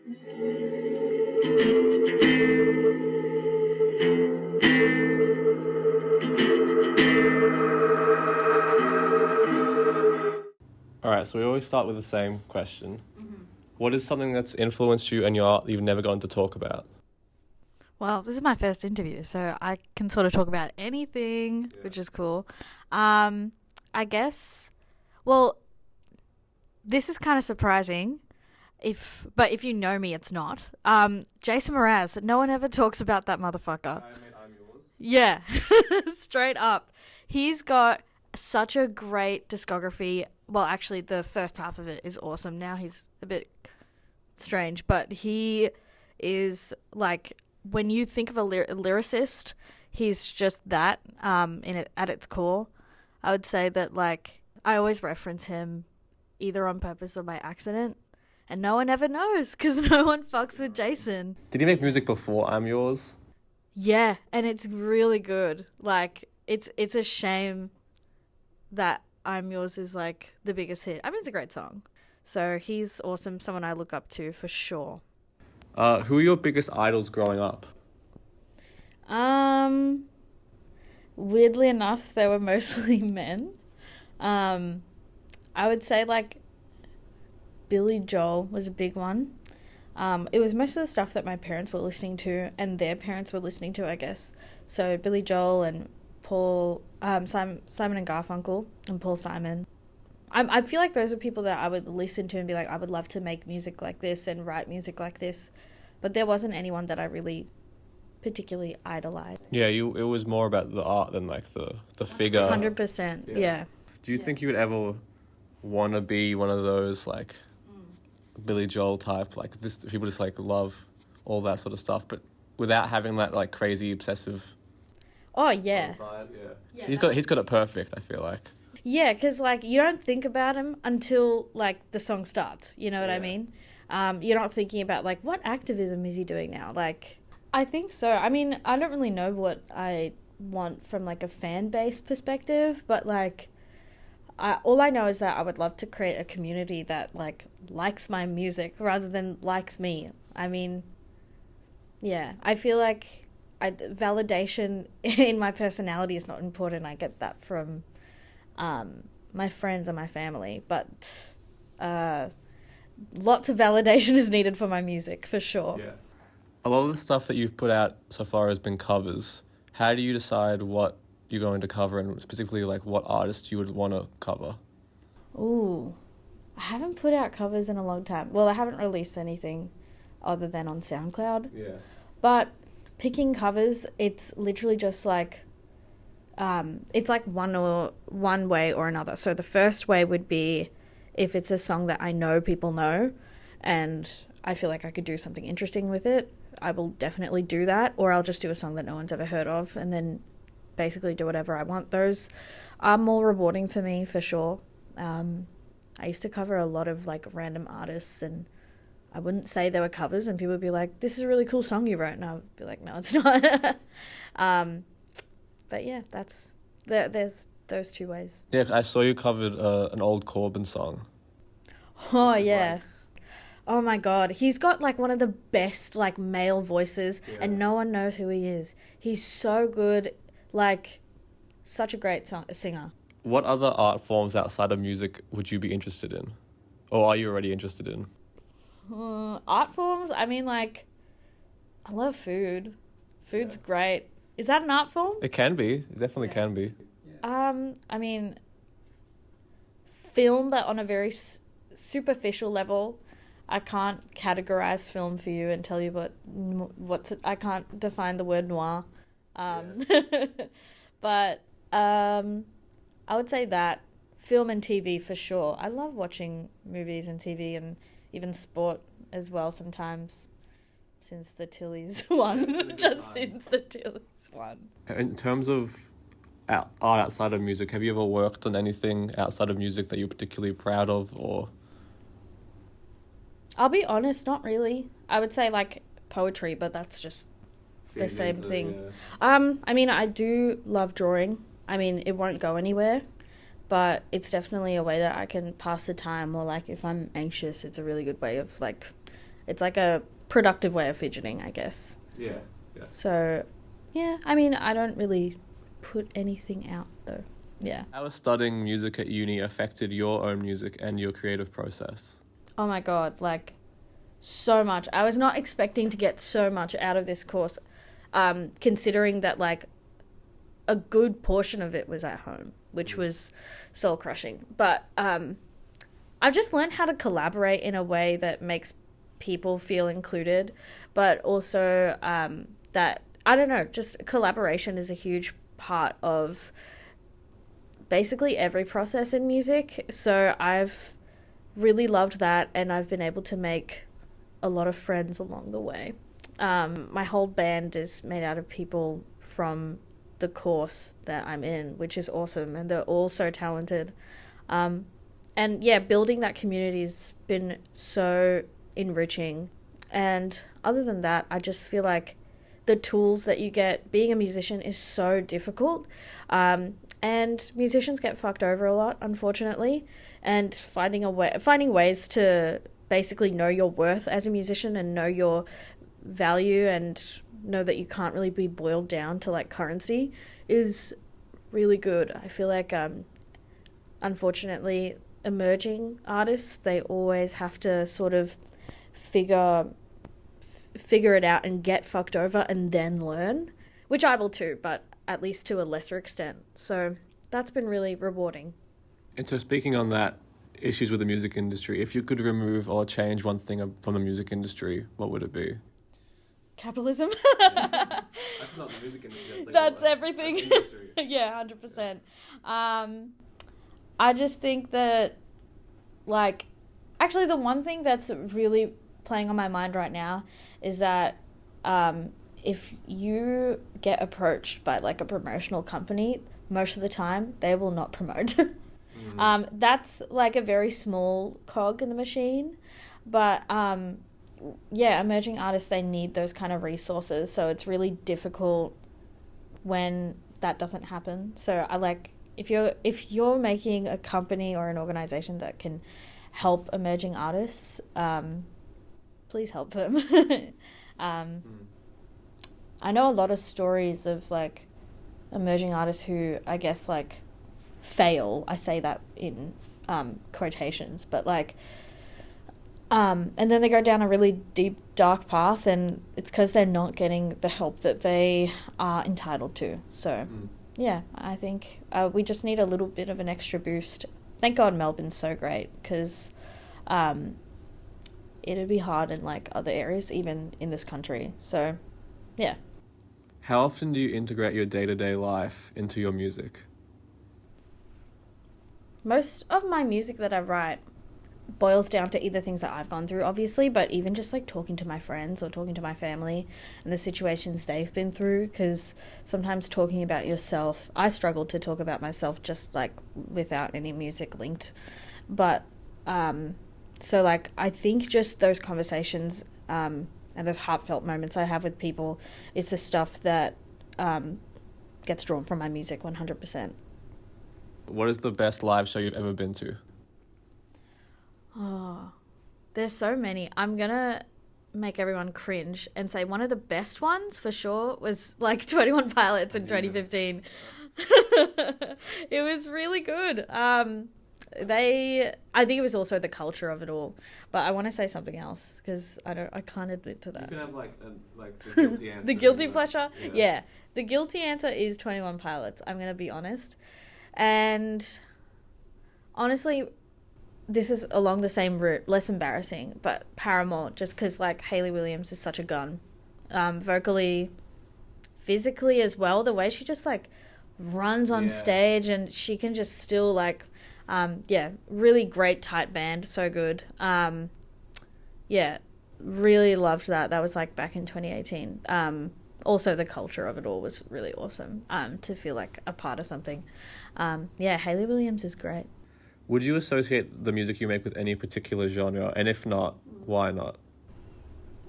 All right, so we always start with the same question. What is something that's influenced you and your art that you've never gotten to talk about? Well, this is my first interview, so I can sort of talk about anything, which is cool. I guess, well, this is kind of surprising, but if you know me, it's not. Jason Mraz, no one ever talks about that motherfucker. I'm yours. Yeah, straight up. He's got such a great discography. Well, actually, the first half of it is awesome. Now he's a bit strange, but he is like, when you think of a lyricist, he's just that at its core. I would say that, like, I always reference him either on purpose or by accident, and no one ever knows because no one fucks with Jason. Did he make music before I'm Yours? Yeah, and it's really good. Like, it's a shame that I'm Yours is like the biggest hit. I mean, it's a great song. So he's awesome, someone I look up to for sure. Who are your biggest idols growing up? Weirdly enough, they were mostly men. I would say like Billy Joel was a big one. It was most of the stuff that my parents were listening to and their parents were listening to, I guess. So Billy Joel and Paul, Simon and Garfunkel and Paul Simon. I feel like those are people that I would listen to and be like, I would love to make music like this and write music like this. But there wasn't anyone that I really particularly idolized. Yeah, it was more about the art than like the figure. 100%, yeah. Do you think you would ever want to be one of those like Billy Joel type, like this people just like love all that sort of stuff, but without having that like crazy obsessive? Oh yeah. Side, yeah. So he's got it perfect, I feel like. Yeah, because like you don't think about him until like the song starts. You know what I mean? You're not thinking about like what activism is he doing now. Like, I think so. I mean, I don't really know what I want from like a fan base perspective, but like, all I know is that I would love to create a community that like likes my music rather than likes me. I mean, yeah, I feel like validation in my personality is not important. I get that from my friends and my family, but lots of validation is needed for my music, for sure. Yeah. A lot of the stuff that you've put out so far has been covers. How do you decide what you're going to cover and specifically like what artists you would want to cover? Ooh, I haven't put out covers in a long time. Well, I haven't released anything other than on SoundCloud. Yeah. But picking covers, it's literally just like, it's like one way or another. So the first way would be if it's a song that I know people know and I feel like I could do something interesting with it, I will definitely do that. Or I'll just do a song that no one's ever heard of and then basically do whatever I want. Those are more rewarding for me, for sure. I used to cover a lot of like random artists and I wouldn't say they were covers and people would be like, this is a really cool song you wrote, and I would be like, no, it's not. But yeah, there's those two ways. Yeah, I saw you covered an old Corbin song. Oh yeah. Oh my god, he's got like one of the best like male voices and no one knows who he is. He's so good, like such a great singer. What other art forms outside of music would you be interested in? Or are you already interested in? Art forms? I mean, like, I love food. Food's great. Is that an art form? It can be. It definitely can be. I mean, film, but on a very superficial level. I can't categorize film for you and tell you I can't define the word noir. But I would say that film and TV for sure. I love watching movies and TV and even sport as well sometimes. Since the Tillies won. Since the Tillies won. In terms of art outside of music, have you ever worked on anything outside of music that you're particularly proud of, or? I'll be honest, not really. I would say like poetry, but that's just the same thing. Yeah. I mean, I do love drawing. I mean, it won't go anywhere, but it's definitely a way that I can pass the time, or like if I'm anxious, it's a really good way of like it's like a productive way of fidgeting, I guess. Yeah. So, yeah, I mean, I don't really put anything out, though. Yeah. How has studying music at uni affected your own music and your creative process? Oh my God, like, so much. I was not expecting to get so much out of this course, considering that, like, a good portion of it was at home, which was soul-crushing. But I've just learned how to collaborate in a way that makes people feel included, but also that, I don't know, just collaboration is a huge part of basically every process in music. So I've really loved that, and I've been able to make a lot of friends along the way. My whole band is made out of people from the course that I'm in, which is awesome, and they're all so talented. And yeah, building that community has been so enriching. And other than that, I just feel like the tools that you get, being a musician is so difficult. And musicians get fucked over a lot, unfortunately. And finding ways to basically know your worth as a musician and know your value and know that you can't really be boiled down to like currency is really good. I feel like unfortunately emerging artists, they always have to sort of figure it out and get fucked over and then learn, which I will too, but at least to a lesser extent. So that's been really rewarding. And so speaking on that, issues with the music industry, if you could remove or change one thing from the music industry, what would it be? Capitalism. That's not the music industry. That's everything. That's yeah, 100%. I just think that, like, actually the one thing that's really playing on my mind right now is that if you get approached by like a promotional company, most of the time they will not promote. That's like a very small cog in the machine, but yeah, emerging artists, they need those kind of resources, so it's really difficult when that doesn't happen. So I like, if you're making a company or an organization that can help emerging artists, please help them. I know a lot of stories of like emerging artists who, I guess, like fail. I say that in quotations, but like and then they go down a really deep, dark path, and it's because they're not getting the help that they are entitled to. So, yeah, I think we just need a little bit of an extra boost. Thank God Melbourne's so great, because it'd be hard in, like, other areas, even in this country. So, yeah. How often do you integrate your day-to-day life into your music? Most of my music that I write boils down to either things that I've gone through, obviously, but even just like talking to my friends or talking to my family and the situations they've been through, because sometimes talking about yourself, I struggle to talk about myself just like without any music linked, but so like I think just those conversations and those heartfelt moments I have with people is the stuff that gets drawn from my music 100%. What is the best live show you've ever been to? Oh, there's so many. I'm going to make everyone cringe and say one of the best ones for sure was like 21 Pilots in 2015. It was really good. I think it was also the culture of it all, but I want to say something else because I can't admit to that. You can have like the guilty answer. The guilty pleasure? Yeah. The guilty answer is 21 Pilots. I'm going to be honest. And honestly, this is along the same route, less embarrassing, but Paramore, just because, like, Hayley Williams is such a gun. Vocally, physically as well, the way she just, like, runs on stage and she can just still, like, really great, tight band, so good. Really loved that. That was, like, back in 2018. Also, the culture of it all was really awesome, to feel, like, a part of something. Hayley Williams is great. Would you associate the music you make with any particular genre? And if not, why not?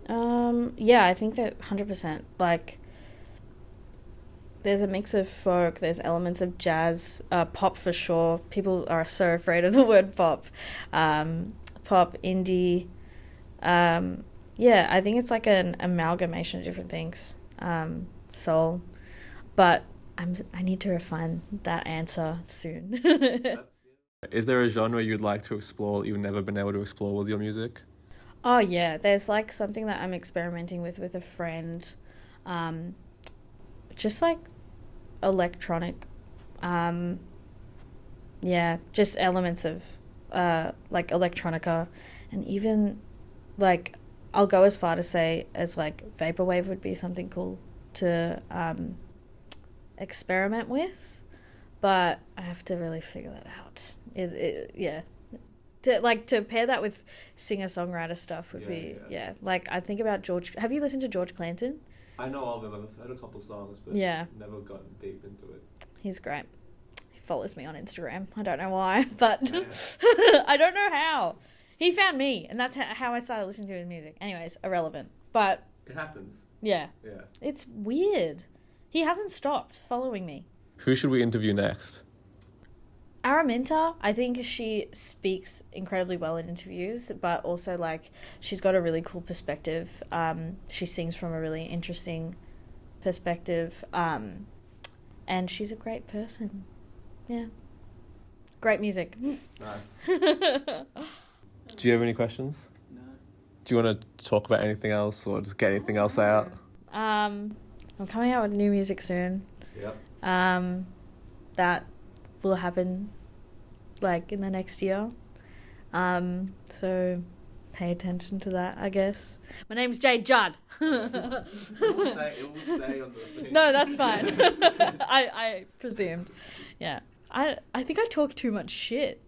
I think that 100%. Like, there's a mix of folk, there's elements of jazz, pop for sure. People are so afraid of the word pop. Pop, indie, Yeah, I think it's like an amalgamation of different things. Soul. But I need to refine that answer soon. Is there a genre you'd like to explore that you've never been able to explore with your music? Oh yeah, there's like something that I'm experimenting with a friend. Just like electronic. Yeah, just elements of like electronica, and even like I'll go as far to say as like vaporwave would be something cool to experiment with, but I have to really figure that out. Yeah. To pair that with singer-songwriter stuff would be like I think about George. Have you listened to George Clanton? I know of him. I've heard a couple songs, but never gotten deep into it. He's great. He follows me on Instagram. I don't know why, but I don't know how. He found me, and that's how I started listening to his music. Anyways, irrelevant. But it happens. Yeah. Yeah. It's weird. He hasn't stopped following me. Who should we interview next? Araminta, I think she speaks incredibly well in interviews, but also like she's got a really cool perspective. She sings from a really interesting perspective, and she's a great person. Yeah, great music. Nice. Do you have any questions? No. Do you want to talk about anything else or just get anything else out? I'm coming out with new music soon. Yep. That will happen like in the next year. So pay attention to that, I guess. My name's Jade Judd. It will say on the thing. No, that's fine. I presumed. Yeah. I think I talk too much shit.